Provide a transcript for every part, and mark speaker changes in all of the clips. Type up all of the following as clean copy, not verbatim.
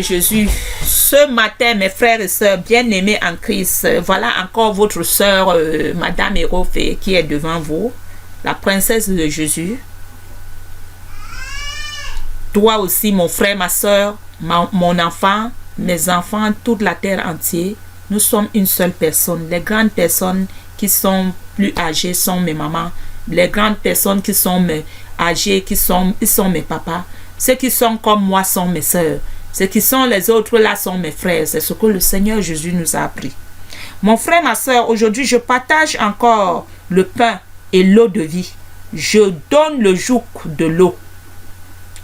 Speaker 1: Jésus, ce matin, mes frères et sœurs bien-aimés en Christ, voilà encore votre sœur, Madame Hérofé, qui est devant vous, la princesse de Jésus. Toi aussi, mon frère, ma sœur, mon enfant, mes enfants, toute la terre entière, nous sommes une seule personne. Les grandes personnes qui sont plus âgées sont mes mamans. Les grandes personnes qui sont âgées, ils sont mes papas. Ceux qui sont comme moi sont mes sœurs. Ceux qui sont les autres là sont mes frères. C'est ce que le Seigneur Jésus nous a appris. Mon frère, ma soeur, aujourd'hui je partage encore le pain et l'eau de vie. Je donne le joug de l'eau.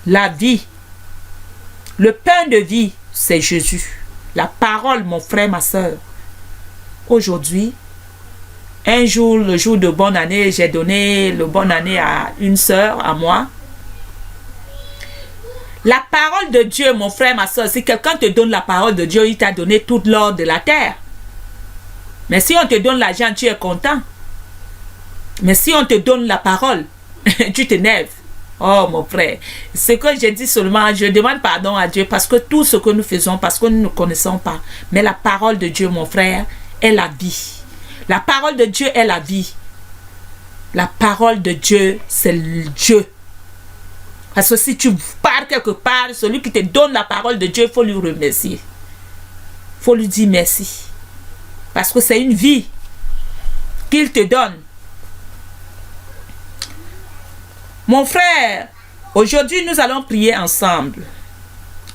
Speaker 1: La vie. Le pain de vie, c'est Jésus. La parole, mon frère, ma soeur. Aujourd'hui, un jour, le jour de bonne année, j'ai donné le bonne année à une soeur, à moi. La parole de Dieu, mon frère, ma soeur, si quelqu'un te donne la parole de Dieu, il t'a donné toute l'or de la terre. Mais si on te donne l'argent, tu es content. Mais si on te donne la parole, tu t'énerves. Oh, mon frère, ce que j'ai dit seulement, je demande pardon à Dieu parce que tout ce que nous faisons, parce que nous ne connaissons pas. Mais la parole de Dieu, mon frère, est la vie. La parole de Dieu est la vie. La parole de Dieu, c'est Dieu. Parce que si tu pars quelque part, celui qui te donne la parole de Dieu, il faut lui remercier. Il faut lui dire merci. Parce que c'est une vie qu'il te donne. Mon frère, aujourd'hui nous allons prier ensemble.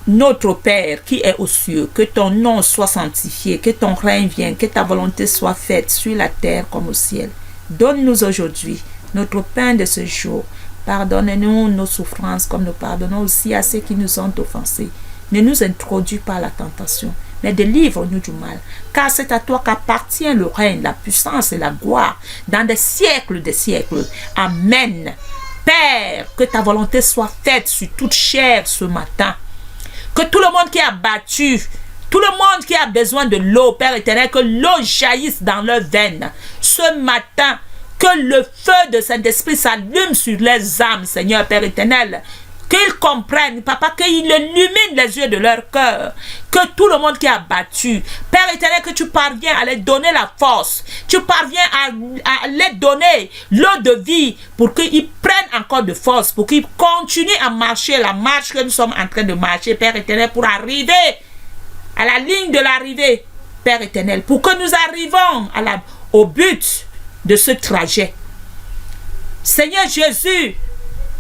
Speaker 1: Notre Père qui est aux cieux, que ton nom soit sanctifié, que ton règne vienne, que ta volonté soit faite sur la terre comme au ciel. Donne-nous aujourd'hui notre pain de ce jour. Pardonne-nous nos souffrances comme nous pardonnons aussi à ceux qui nous ont offensés. Ne nous introduis pas à la tentation, mais délivre-nous du mal. Car c'est à toi qu'appartient le règne, la puissance et la gloire dans des siècles des siècles. Amen. Père, que ta volonté soit faite sur toute chair ce matin. Que tout le monde qui a battu, tout le monde qui a besoin de l'eau, Père éternel, que l'eau jaillisse dans leurs veines. Ce matin, que le feu de Saint-Esprit s'allume sur les âmes, Seigneur Père éternel. Qu'ils comprennent, Papa, qu'ils illumine les yeux de leur cœur. Que tout le monde qui a battu, Père éternel, que tu parviens à les donner la force. Tu parviens à les donner l'eau de vie pour qu'ils prennent encore de force, pour qu'ils continuent à marcher la marche que nous sommes en train de marcher, Père éternel, pour arriver à la ligne de l'arrivée, Père éternel, pour que nous arrivions au but de ce trajet. Seigneur Jésus,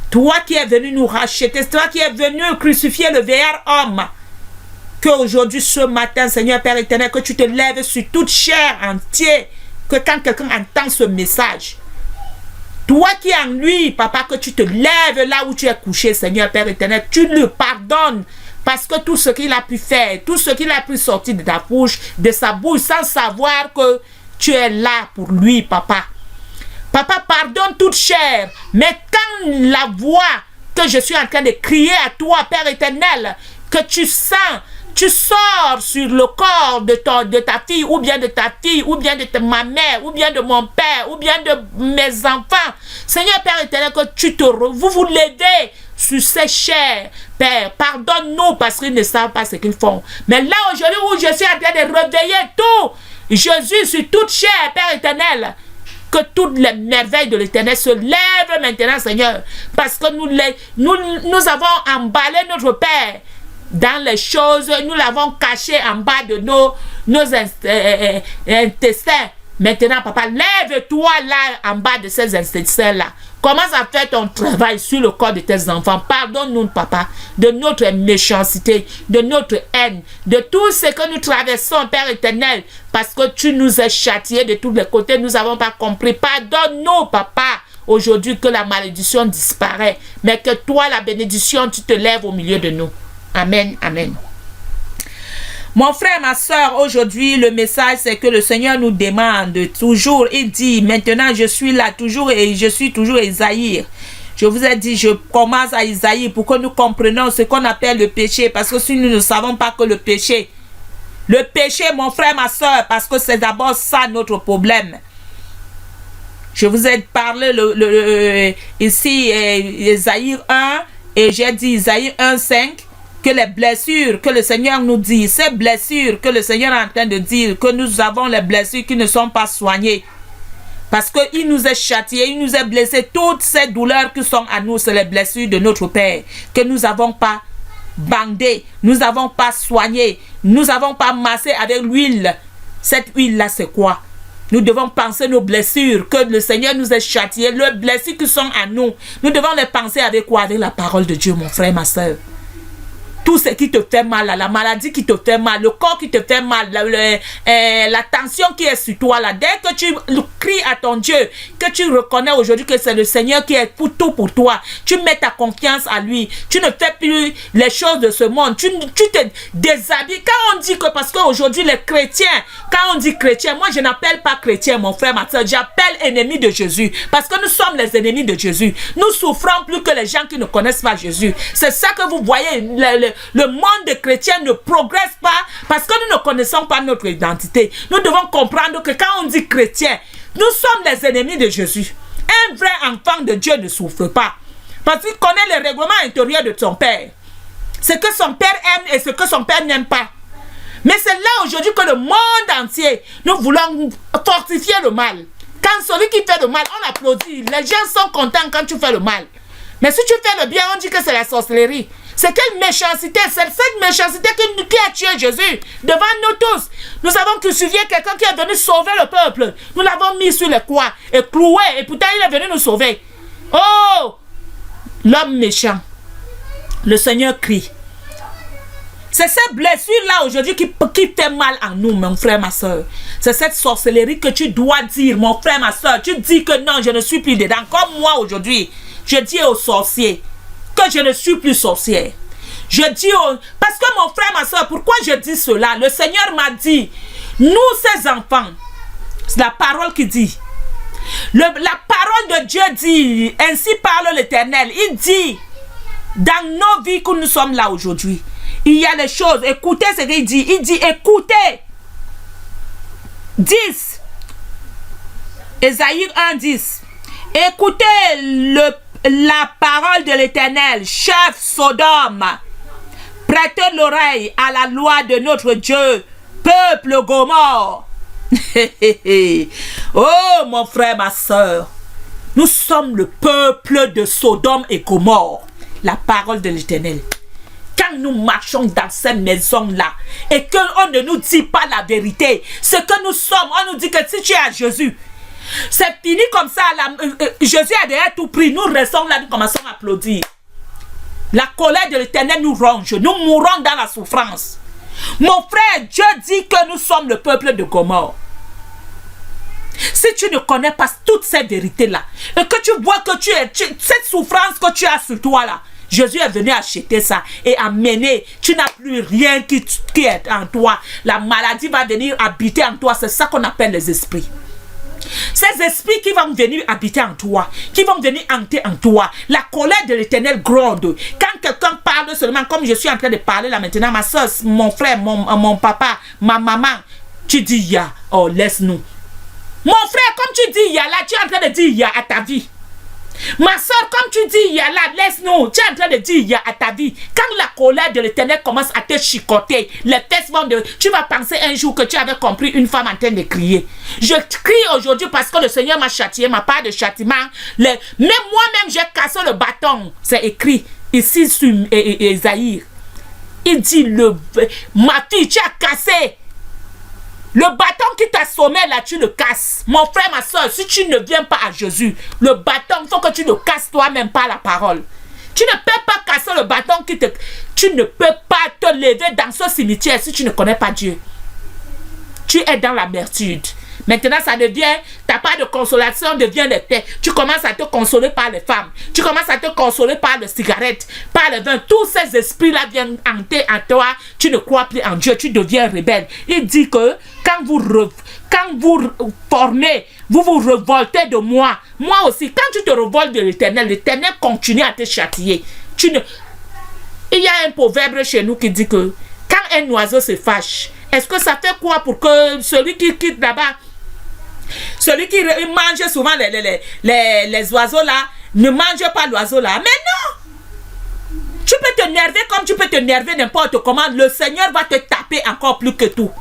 Speaker 1: toi qui es venu nous racheter, toi qui es venu crucifier le vieillard homme, qu'aujourd'hui, ce matin, Seigneur Père éternel, que tu te lèves sur toute chair entière, que quand quelqu'un entend ce message, toi qui es en lui, Papa, que tu te lèves là où tu es couché, Seigneur Père éternel, tu lui pardonnes. Parce que tout ce qu'il a pu faire, tout ce qu'il a pu sortir de ta bouche, de sa bouche, sans savoir que tu es là pour lui, Papa. Papa, pardonne toute chair. Mais quand la voix que je suis en train de crier à toi, Père éternel, que tu sens, tu sors sur le corps de ta fille, ou bien de ta fille, ou bien de ma mère, ou bien de mon père, ou bien de mes enfants. Seigneur Père éternel, que vous levez sur ces chairs. Père, pardonne-nous parce qu'ils ne savent pas ce qu'ils font. Mais là, aujourd'hui, où je suis en train de réveiller tout, Jésus sur toute chair, Père éternel, que toutes les merveilles de l'éternel se lèvent maintenant, Seigneur, parce que nous avons emballé notre Père dans les choses, nous l'avons caché en bas de nos intestins. Maintenant, Papa, lève-toi là en bas de ces intestins-là. Commence à faire ton travail sur le corps de tes enfants. Pardonne-nous, Papa, de notre méchanceté, de notre haine, de tout ce que nous traversons, Père éternel, parce que tu nous as châtiés de tous les côtés, nous n'avons pas compris. Pardonne-nous, Papa, aujourd'hui que la malédiction disparaît, mais que toi, la bénédiction, tu te lèves au milieu de nous. Amen, amen. Mon frère, ma soeur, aujourd'hui, le message, c'est que le Seigneur nous demande toujours, il dit, maintenant je suis là toujours et je suis toujours Isaïe. Je vous ai dit, je commence à Isaïe pour que nous comprenions ce qu'on appelle le péché, parce que si nous ne savons pas que le péché, mon frère, ma soeur, parce que c'est d'abord ça notre problème. Je vous ai parlé ici, Isaïe 1, et j'ai dit Isaïe 1, 5. que les blessures que le Seigneur nous dit, ces blessures que le Seigneur est en train de dire, que nous avons les blessures qui ne sont pas soignées, parce qu'il nous est châtié, il nous est blessé, toutes ces douleurs qui sont à nous, c'est les blessures de notre Père, que nous n'avons pas bandé, nous n'avons pas soigné, nous n'avons pas massé avec l'huile. Cette huile-là, c'est quoi? Nous devons penser nos blessures, que le Seigneur nous ait châtié, les blessures qui sont à nous. Nous devons les penser avec quoi? Avec la parole de Dieu, mon frère, ma soeur. Tout ce qui te fait mal, la maladie qui te fait mal, le corps qui te fait mal, la tension qui est sur toi, là, dès que tu cries à ton Dieu, que tu reconnais aujourd'hui que c'est le Seigneur qui est pour tout pour toi, tu mets ta confiance à lui, tu ne fais plus les choses de ce monde, tu te déshabilles. Quand on dit que, parce qu'aujourd'hui les chrétiens, quand on dit chrétien, moi je n'appelle pas chrétien, mon frère, ma soeur, j'appelle ennemis de Jésus, parce que nous sommes les ennemis de Jésus. Nous souffrons plus que les gens qui ne connaissent pas Jésus. C'est ça que vous voyez, le monde des chrétiens ne progresse pas parce que nous ne connaissons pas notre identité. Nous devons comprendre que quand on dit chrétien, nous sommes les ennemis de Jésus. Un vrai enfant de Dieu ne souffre pas parce qu'il connaît les règlements intérieurs de son père. Ce que son père aime et ce que son père n'aime pas. Mais c'est là aujourd'hui que le monde entier, nous voulons fortifier le mal. Quand celui qui fait le mal, on applaudit. Les gens sont contents quand tu fais le mal. Mais si tu fais le bien, on dit que c'est la sorcellerie. C'est quelle méchanceté? C'est cette méchanceté qui a tué Jésus devant nous tous. Nous avons crucifié quelqu'un qui est venu sauver le peuple. Nous l'avons mis sur les croix et cloué. Et pourtant, il est venu nous sauver. Oh! L'homme méchant. Le Seigneur crie. C'est cette blessure-là aujourd'hui qui fait mal en nous, mon frère, ma soeur. C'est cette sorcellerie que tu dois dire, mon frère, ma soeur. Tu dis que non, je ne suis plus dedans. Comme moi aujourd'hui, je dis aux sorciers que je ne suis plus sorcière. Je dis parce que mon frère, ma soeur, pourquoi je dis cela? Le Seigneur m'a dit, nous ces enfants, c'est la parole qui dit. La parole de Dieu dit, ainsi parle l'Éternel. Il dit, dans nos vies que nous sommes là aujourd'hui, il y a les choses. Écoutez ce qu'il dit. Il dit, écoutez. 10. Ésaïe 1, 10. Écoutez la parole de l'Éternel, chef Sodome. Prêtez l'oreille à la loi de notre Dieu, peuple Gomorrhe. Oh, mon frère, ma soeur, nous sommes le peuple de Sodome et Gomorrhe. La parole de l'Éternel. Quand nous marchons dans ces maisons-là et qu'on ne nous dit pas la vérité, ce que nous sommes, on nous dit que si tu es à Jésus, c'est fini comme ça. Jésus a déjà tout pris. Nous restons là, nous commençons à applaudir. La colère de l'Éternel nous ronge. Nous mourons dans la souffrance. Mon frère, Dieu dit que nous sommes le peuple de Gomorrhe. Si tu ne connais pas toutes ces vérités-là, et que tu vois que cette souffrance que tu as sur toi là, Jésus est venu acheter ça et amener. Tu n'as plus rien qui est en toi. La maladie va venir habiter en toi. C'est ça qu'on appelle les esprits. Ces esprits qui vont venir habiter en toi, qui vont venir hanter en toi. La colère de l'Éternel gronde. Quand quelqu'un parle seulement, comme je suis en train de parler là maintenant, ma soeur, mon frère, mon papa, ma maman, tu dis ya, oh laisse-nous. Mon frère, comme tu dis ya là, tu es en train de dire ya à ta vie. Ma soeur, comme tu dis ya là, laisse-nous. Tu es en train de dire ya à ta vie. Quand la colère de l'Éternel commence à te chicoter, les tests vont de... Tu vas penser un jour que tu avais compris une femme en train de crier. Je crie aujourd'hui parce que le Seigneur m'a châtié, ma part de châtiment. Même moi-même, j'ai cassé le bâton. C'est écrit ici sur Ésaïe. Il dit, ma fille, tu as cassé. Le bâton qui t'assommait là, tu le casses. Mon frère, ma soeur, si tu ne viens pas à Jésus, le bâton, il faut que tu le casses toi-même par la parole. Tu ne peux pas casser le bâton qui te... Tu ne peux pas te lever dans ce cimetière si tu ne connais pas Dieu. Tu es dans l'amertume. Maintenant, ça devient, ta part de consolation devient le thé. Tu commences à te consoler par les femmes. Tu commences à te consoler par les cigarettes, par le vin. Tous ces esprits-là viennent hanter en toi. Tu ne crois plus en Dieu. Tu deviens rebelle. Il dit que quand vous formez, vous vous révoltez de moi. Moi aussi, quand tu te révoltes de l'Éternel, l'Éternel continue à te châtier. Il y a un proverbe chez nous qui dit que quand un oiseau se fâche, est-ce que ça fait quoi pour que celui qui quitte là-bas, celui qui mange souvent les oiseaux là, ne mange pas l'oiseau là? Mais non! Tu peux t'énerver comme tu peux t'énerver n'importe comment. Le Seigneur va te taper encore plus que tout.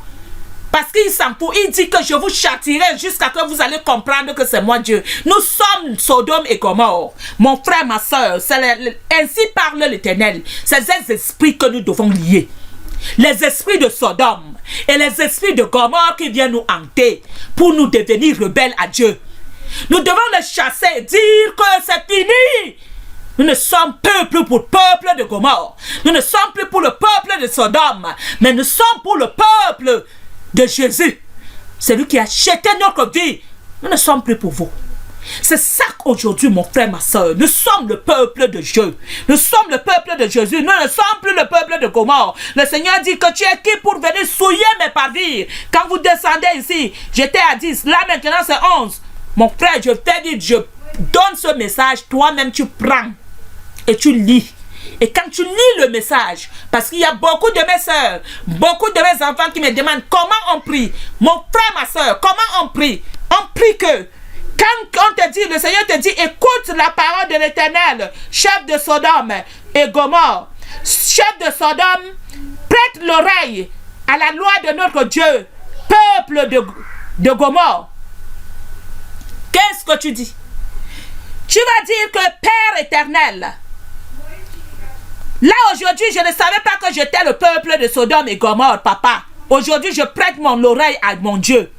Speaker 1: Parce qu'il s'en fout. Il dit que je vous châtierai jusqu'à ce que vous allez comprendre que c'est moi Dieu. Nous sommes Sodome et Gomorrhe. Mon frère, ma soeur, ainsi parle l'Éternel. C'est ces esprits que nous devons lier. Les esprits de Sodome et les esprits de Gomorrhe qui viennent nous hanter pour nous devenir rebelles à Dieu. Nous devons les chasser, dire que c'est fini. Nous ne sommes plus pour le peuple de Gomorrhe. Nous ne sommes plus pour le peuple de Sodome. Mais nous sommes pour le peuple de Jésus. C'est lui qui a acheté notre vie. Nous ne sommes plus pour vous. C'est ça qu'aujourd'hui, mon frère, ma soeur, nous sommes le peuple de Dieu. Nous sommes le peuple de Jésus. Nous ne sommes plus le peuple de Gomorrhe. Le Seigneur dit que tu es qui pour venir souiller mes parvis. Quand vous descendez ici, j'étais à 10. Là, maintenant, c'est 11. Mon frère, je t'ai dit, je donne ce message. Toi-même, tu prends et tu lis. Et quand tu lis le message, parce qu'il y a beaucoup de mes soeurs, beaucoup de mes enfants qui me demandent comment on prie. Mon frère, ma soeur, comment on prie? On prie que quand on te dit, le Seigneur te dit, écoute la parole de l'Éternel, chef de Sodome et Gomorrhe, chef de Sodome, prête l'oreille à la loi de notre Dieu, peuple de Gomorrhe. Qu'est-ce que tu dis? Tu vas dire que Père éternel, là aujourd'hui je ne savais pas que j'étais le peuple de Sodome et Gomorrhe, papa. Aujourd'hui je prête mon oreille à mon Dieu.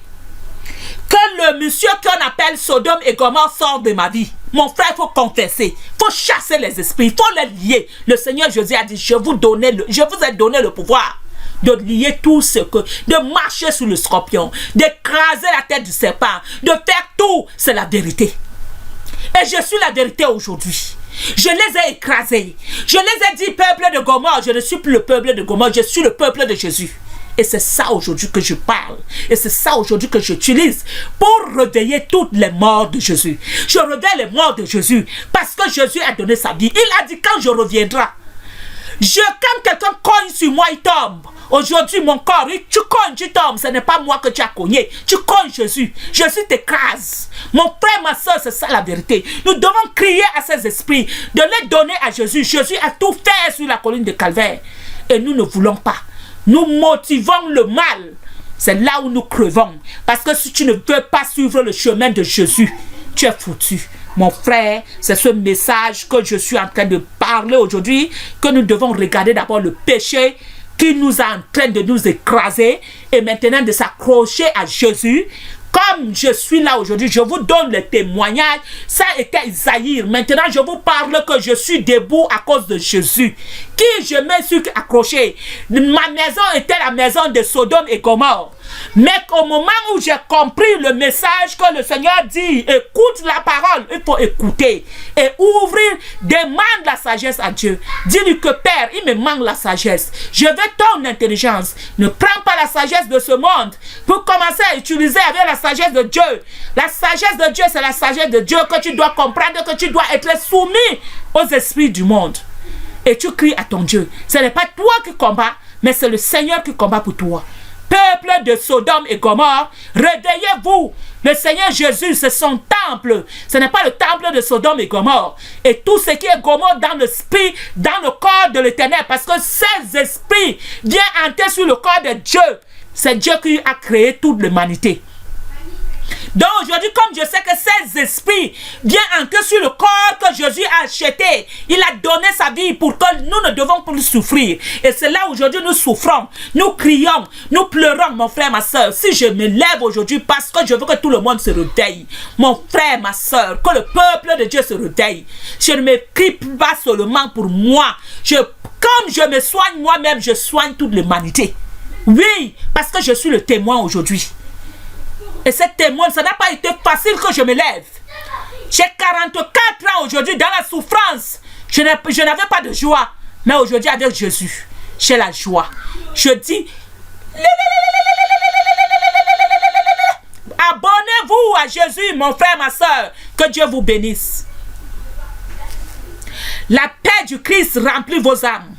Speaker 1: Que le monsieur qu'on appelle Sodome et Gomorrhe sort de ma vie. Mon frère, il faut confesser. Il faut chasser les esprits. Il faut les lier. Le Seigneur Jésus a dit, je vous ai donné le pouvoir de lier tout ce que, de marcher sous le scorpion, d'écraser la tête du serpent, de faire tout. C'est la vérité. Et je suis la vérité aujourd'hui. Je les ai écrasés. Je les ai dit, peuple de Gomorrhe. Je ne suis plus le peuple de Gomorrhe. Je suis le peuple de Jésus. Et c'est ça aujourd'hui que je parle. Et c'est ça aujourd'hui que j'utilise pour réveiller toutes les morts de Jésus. Je réveille les morts de Jésus parce que Jésus a donné sa vie. Il a dit quand je reviendrai. Quand quelqu'un cogne sur moi, il tombe. Aujourd'hui, mon corps, tu cognes, tu tombes. Ce n'est pas moi que tu as cogné. Tu cognes Jésus. Jésus t'écrase. Mon frère, ma soeur, c'est ça la vérité. Nous devons crier à ces esprits de les donner à Jésus. Jésus a tout fait sur la colline de Calvaire. Et nous ne voulons pas. Nous motivons le mal. C'est là où nous crevons. Parce que si tu ne veux pas suivre le chemin de Jésus, tu es foutu. Mon frère, c'est ce message que je suis en train de parler aujourd'hui, que nous devons regarder d'abord le péché qui nous est en train de nous écraser et maintenant de s'accrocher à Jésus. Comme je suis là aujourd'hui, je vous donne le témoignage. Ça était Isaïe. Maintenant, je vous parle que je suis debout à cause de Jésus. Qui je me suis accroché. Ma maison était la maison de Sodome et Gomorrhe. Mais au moment où j'ai compris le message que le Seigneur dit, écoute la parole, il faut écouter et ouvrir, demande la sagesse à Dieu. Dis-lui que Père, il me manque la sagesse. Je veux ton intelligence. Ne prends pas la sagesse de ce monde pour commencer à utiliser avec la sagesse de Dieu. La sagesse de Dieu, c'est la sagesse de Dieu que tu dois comprendre, que tu dois être soumis aux esprits du monde. Et tu cries à ton Dieu. Ce n'est pas toi qui combats, mais c'est le Seigneur qui combat pour toi. Peuple de Sodome et Gomorrhe, réveillez-vous. Le Seigneur Jésus, c'est son temple. Ce n'est pas le temple de Sodome et Gomorrhe. Et tout ce qui est Gomorrhe dans l'esprit, dans le corps de l'Éternel, parce que ces esprits viennent hanter sur le corps de Dieu. C'est Dieu qui a créé toute l'humanité. Donc aujourd'hui, comme je sais que ces esprits viennent hanter sur le corps que Jésus a acheté, il a donné sa vie pour que nous ne devons plus souffrir. Et c'est là aujourd'hui nous souffrons, nous crions, nous pleurons, mon frère, ma soeur. Si je me lève aujourd'hui parce que je veux que tout le monde se réveille, mon frère, ma soeur, que le peuple de Dieu se réveille. Je ne me crie pas seulement pour moi. Comme je me soigne moi-même, je soigne toute l'humanité. Oui, parce que je suis le témoin aujourd'hui. Et ce témoin, ça n'a pas été facile que je me lève. J'ai 44 ans aujourd'hui dans la souffrance. Je n'avais pas de joie. Mais aujourd'hui avec Jésus, j'ai la joie. Je dis, abonnez-vous à Jésus, mon frère, ma soeur. Que Dieu vous bénisse. La paix du Christ remplit vos âmes.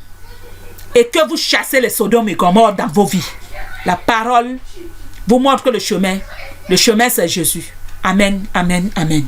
Speaker 1: Et que vous chassez les Sodomes et Gomorrhe dans vos vies. La parole vous montre le chemin. Le chemin, c'est Jésus. Amen, amen, amen.